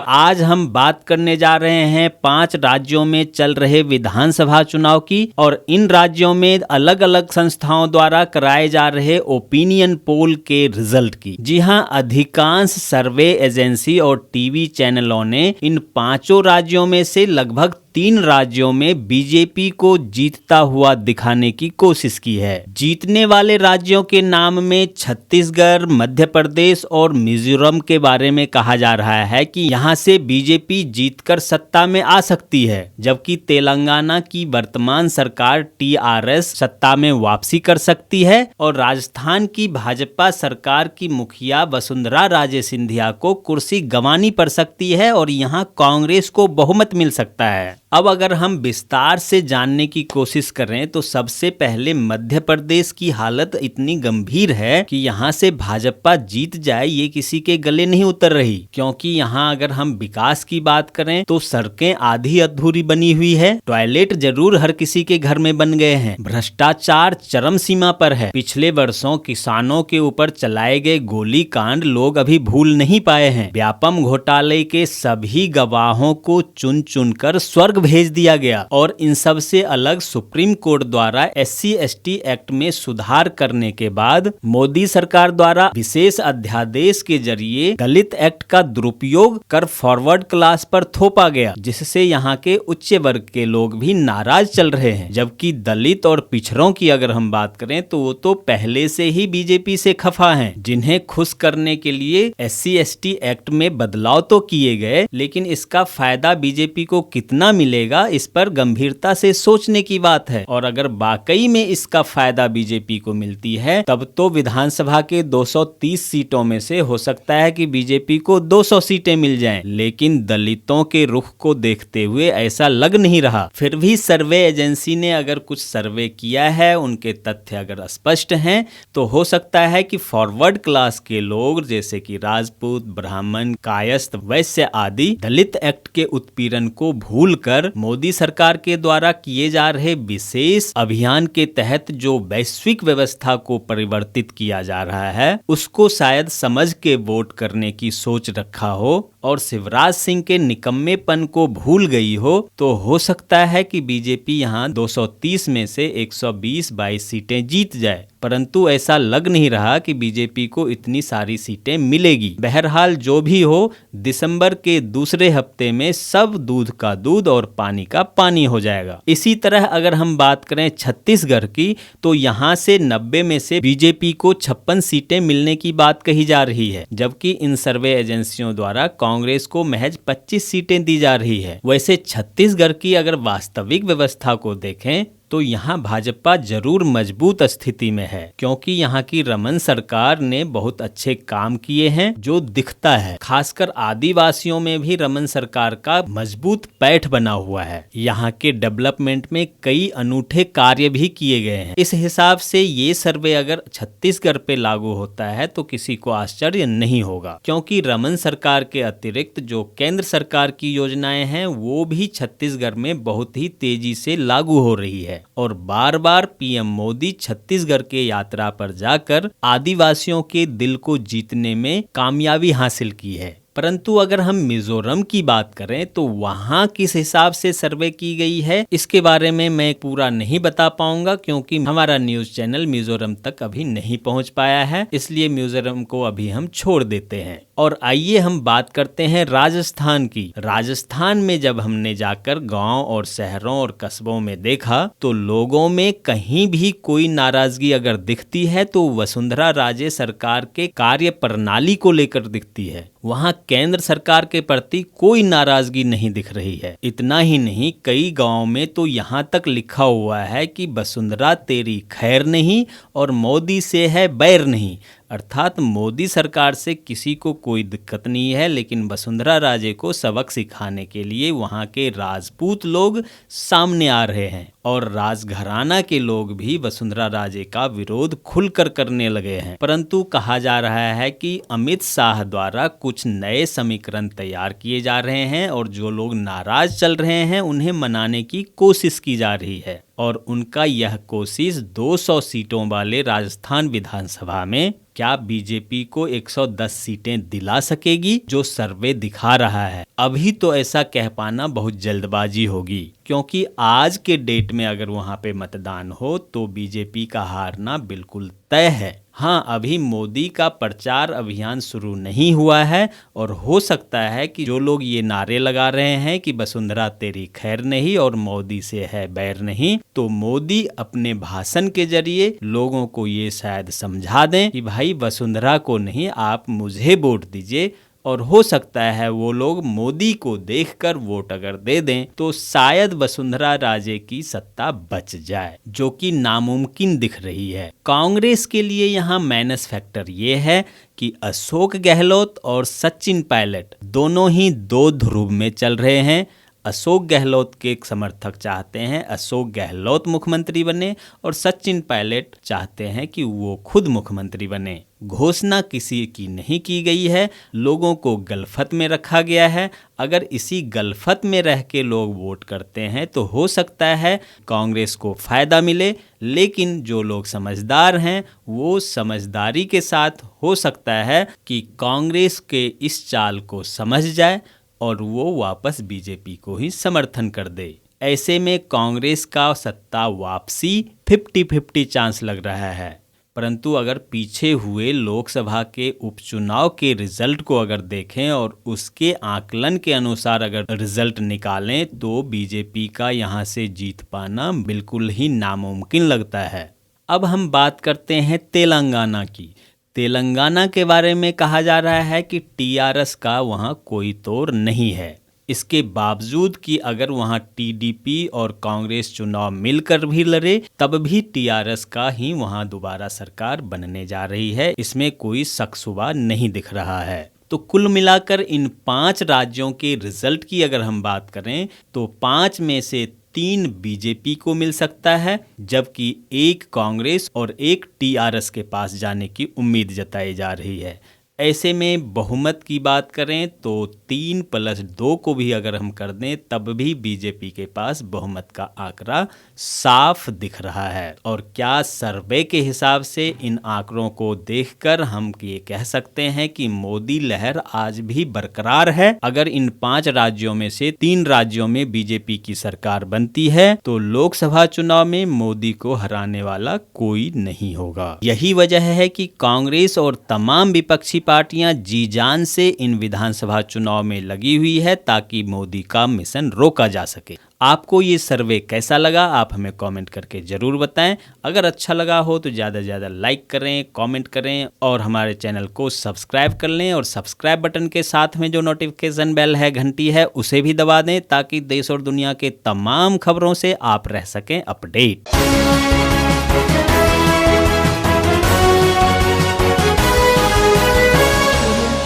आज हम बात करने जा रहे हैं 5 राज्यों में चल रहे विधानसभा चुनाव की और इन राज्यों में अलग अलग संस्थाओं द्वारा कराए जा रहे ओपिनियन पोल के रिजल्ट की। जी हां, अधिकांश सर्वे एजेंसी और टीवी चैनलों ने इन 5 राज्यों में से लगभग 3 राज्यों में बीजेपी को जीतता हुआ दिखाने की कोशिश की है। जीतने वाले राज्यों के नाम में छत्तीसगढ़, मध्य प्रदेश और मिजोरम के बारे में कहा जा रहा है कि यहां से बीजेपी जीतकर सत्ता में आ सकती है, जबकि तेलंगाना की वर्तमान सरकार टीआरएस सत्ता में वापसी कर सकती है और राजस्थान की भाजपा सरकार की मुखिया वसुंधरा राजे सिंधिया को कुर्सी गंवानी पड़ सकती है और यहां कांग्रेस को बहुमत मिल सकता है। अब अगर हम विस्तार से जानने की कोशिश करें तो सबसे पहले मध्य प्रदेश की हालत इतनी गंभीर है कि यहां से भाजपा जीत जाए ये किसी के गले नहीं उतर रही, क्योंकि यहां अगर हम विकास की बात करें तो सड़कें आधी अधूरी बनी हुई है, टॉयलेट जरूर हर किसी के घर में बन गए हैं, भ्रष्टाचार चरम सीमा पर है, पिछले वर्षों किसानों के ऊपर चलाए गए गोली कांड लोग अभी भूल नहीं पाए हैं, व्यापम घोटाले के सभी गवाहों को चुन चुनकर स्वर्ग भेज दिया गया और इन सब से अलग सुप्रीम कोर्ट द्वारा SC/ST एक्ट में सुधार करने के बाद मोदी सरकार द्वारा विशेष अध्यादेश के जरिए दलित एक्ट का दुरुपयोग कर फॉरवर्ड क्लास पर थोपा गया, जिससे यहाँ के उच्च वर्ग के लोग भी नाराज चल रहे हैं। जबकि दलित और पिछड़ों की अगर हम बात करें तो वो तो पहले से ही बीजेपी से खफा हैं, जिन्हें खुश करने के लिए SC/ST एक्ट में बदलाव तो किए गए, लेकिन इसका फायदा बीजेपी को कितना मिलेगा इस पर गंभीरता से सोचने की बात है। और अगर वाकई में इसका फायदा बीजेपी को मिलती है तब तो विधानसभा के 230 सीटों में से हो सकता है कि बीजेपी को 200 सीटें मिल जाएं, लेकिन दलितों के रुख को देखते हुए ऐसा लग नहीं रहा। फिर भी सर्वे एजेंसी ने अगर कुछ सर्वे किया है, उनके तथ्य अगर स्पष्ट हैं तो हो सकता है कि फॉरवर्ड क्लास के लोग जैसे कि राजपूत, ब्राह्मण, कायस्थ, वैश्य आदि दलित एक्ट के उत्पीड़न को भूलकर मोदी सरकार के द्वारा किए जा रहे विशेष अभियान के तहत जो वैश्विक व्यवस्था को परिवर्तित किया जा रहा है उसको शायद समझ के वोट करने की सोच रखा हो और शिवराज सिंह के निकम्मेपन को भूल गई हो तो सकता है कि बीजेपी यहां 230 में से 120-22 सीटें जीत जाए, परंतु ऐसा लग नहीं रहा कि बीजेपी को इतनी सारी सीटें मिलेगी। बहरहाल जो भी हो, दिसंबर के दूसरे हफ्ते में सब दूध का दूध और पानी का पानी हो जाएगा। इसी तरह अगर हम बात करें छत्तीसगढ़ की तो यहां से 90 में से बीजेपी को 56 सीटें मिलने की बात कही जा रही है, जबकि इन सर्वे एजेंसियों द्वारा कांग्रेस को महज 25 सीटें दी जा रही है। वैसे छत्तीसगढ़ की अगर वास्तविक व्यवस्था को देखें तो यहाँ भाजपा जरूर मजबूत स्थिति में है, क्योंकि यहाँ की रमन सरकार ने बहुत अच्छे काम किए हैं जो दिखता है। खासकर आदिवासियों में भी रमन सरकार का मजबूत पैठ बना हुआ है। यहाँ के डेवलपमेंट में कई अनूठे कार्य भी किए गए हैं। इस हिसाब से ये सर्वे अगर छत्तीसगढ़ पे लागू होता है तो किसी को आश्चर्य नहीं होगा, क्योंकि रमन सरकार के अतिरिक्त जो केंद्र सरकार की योजनाएं हैं वो भी छत्तीसगढ़ में बहुत ही तेजी से लागू हो रही है और बार बार पीएम मोदी छत्तीसगढ़ के यात्रा पर जाकर आदिवासियों के दिल को जीतने में कामयाबी हासिल की है। परंतु अगर हम मिजोरम की बात करें तो वहां किस हिसाब से सर्वे की गई है इसके बारे में मैं पूरा नहीं बता पाऊंगा, क्योंकि हमारा न्यूज चैनल मिजोरम तक अभी नहीं पहुंच पाया है, इसलिए मिजोरम को अभी हम छोड़ देते हैं। और आइए हम बात करते हैं राजस्थान की। राजस्थान में जब हमने जाकर गांव और शहरों और कस्बों में देखा तो लोगों में कहीं भी कोई नाराजगी अगर दिखती है तो वसुंधरा राजे सरकार के कार्य प्रणाली को लेकर दिखती है। वहां केंद्र सरकार के प्रति कोई नाराजगी नहीं दिख रही है। इतना ही नहीं, कई गांवों में तो यहाँ तक लिखा हुआ है कि वसुंधरा तेरी खैर नहीं और मोदी से है बैर नहीं, अर्थात मोदी सरकार से किसी को कोई दिक्कत नहीं है, लेकिन वसुंधरा राजे को सबक सिखाने के लिए वहां के राजपूत लोग सामने आ रहे हैं और राजघराना के लोग भी वसुंधरा राजे का विरोध खुलकर करने लगे हैं। परंतु कहा जा रहा है कि अमित शाह द्वारा कुछ नए समीकरण तैयार किए जा रहे हैं और जो लोग नाराज चल रहे हैं उन्हें मनाने की कोशिश की जा रही है। और उनका यह कोशिश 200 सीटों वाले राजस्थान विधानसभा में क्या बीजेपी को 110 सीटें दिला सकेगी, जो सर्वे दिखा रहा है। अभी तो ऐसा कह पाना बहुत जल्दबाजी होगी, क्योंकि आज के डेट में अगर वहां पे मतदान हो तो बीजेपी का हारना बिल्कुल तय है। हाँ, अभी मोदी का प्रचार अभियान शुरू नहीं हुआ है और हो सकता है कि जो लोग ये नारे लगा रहे हैं कि वसुंधरा तेरी खैर नहीं और मोदी से है बैर नहीं, तो मोदी अपने भाषण के जरिए लोगों को ये शायद समझा दें कि भाई वसुंधरा को नहीं, आप मुझे वोट दीजिए। और हो सकता है वो लोग मोदी को देखकर वोट अगर दे दें तो शायद वसुंधरा राजे की सत्ता बच जाए, जो कि नामुमकिन दिख रही है। कांग्रेस के लिए यहाँ माइनस फैक्टर ये है कि अशोक गहलोत और सचिन पायलट दोनों ही दो ध्रुव में चल रहे हैं। अशोक गहलोत के समर्थक चाहते हैं अशोक गहलोत मुख्यमंत्री बने और सचिन पायलट चाहते हैं कि वो खुद मुख्यमंत्री बने। घोषणा किसी की नहीं की गई है, लोगों को गलफत में रखा गया है। अगर इसी गलफत में रह के लोग वोट करते हैं तो हो सकता है कांग्रेस को फायदा मिले, लेकिन जो लोग समझदार हैं वो समझदारी के साथ हो सकता है कि कांग्रेस के इस चाल को समझ जाए और वो वापस बीजेपी को ही समर्थन कर दे। ऐसे में कांग्रेस का सत्ता वापसी 50-50 चांस लग रहा है। परंतु अगर पीछे हुए लोकसभा के उपचुनाव के रिजल्ट को अगर देखें और उसके आकलन के अनुसार अगर रिजल्ट निकालें तो बीजेपी का यहाँ से जीत पाना बिल्कुल ही नामुमकिन लगता है। अब हम बात करते हैं तेलंगाना की। तेलंगाना के बारे में कहा जा रहा है कि टीआरएस का वहाँ कोई तोड़ नहीं है। इसके बावजूद कि अगर वहाँ टीडीपी और कांग्रेस चुनाव मिलकर भी लड़े तब भी टीआरएस का ही वहाँ दोबारा सरकार बनने जा रही है, इसमें कोई शक शुबा नहीं दिख रहा है। तो कुल मिलाकर इन 5 राज्यों के रिजल्ट की अगर हम बात करें तो 5 में से 3 बीजेपी को मिल सकता है, जबकि 1 कांग्रेस और 1 टीआरएस के पास जाने की उम्मीद जताई जा रही है। ऐसे में बहुमत की बात करें तो 3+2 को भी अगर हम कर दें तब भी बीजेपी के पास बहुमत का आंकड़ा साफ दिख रहा है। और क्या सर्वे के हिसाब से इन आंकड़ों को देखकर हम ये कह सकते हैं कि मोदी लहर आज भी बरकरार है। अगर इन 5 राज्यों में से 3 राज्यों में बीजेपी की सरकार बनती है तो लोकसभा चुनाव में मोदी को हराने वाला कोई नहीं होगा। यही वजह है कि कांग्रेस और तमाम विपक्षी पार्टियां जी जान से इन विधानसभा चुनाव में लगी हुई है ताकि मोदी का मिशन रोका जा सके। आपको ये सर्वे कैसा लगा आप हमें कमेंट करके जरूर बताएं। अगर अच्छा लगा हो तो ज़्यादा से ज़्यादा लाइक करें, कमेंट करें और हमारे चैनल को सब्सक्राइब कर लें। और सब्सक्राइब बटन के साथ में जो नोटिफिकेशन बेल है, घंटी है, उसे भी दबा दें ताकि देश और दुनिया के तमाम खबरों से आप रह सकें अपडेट।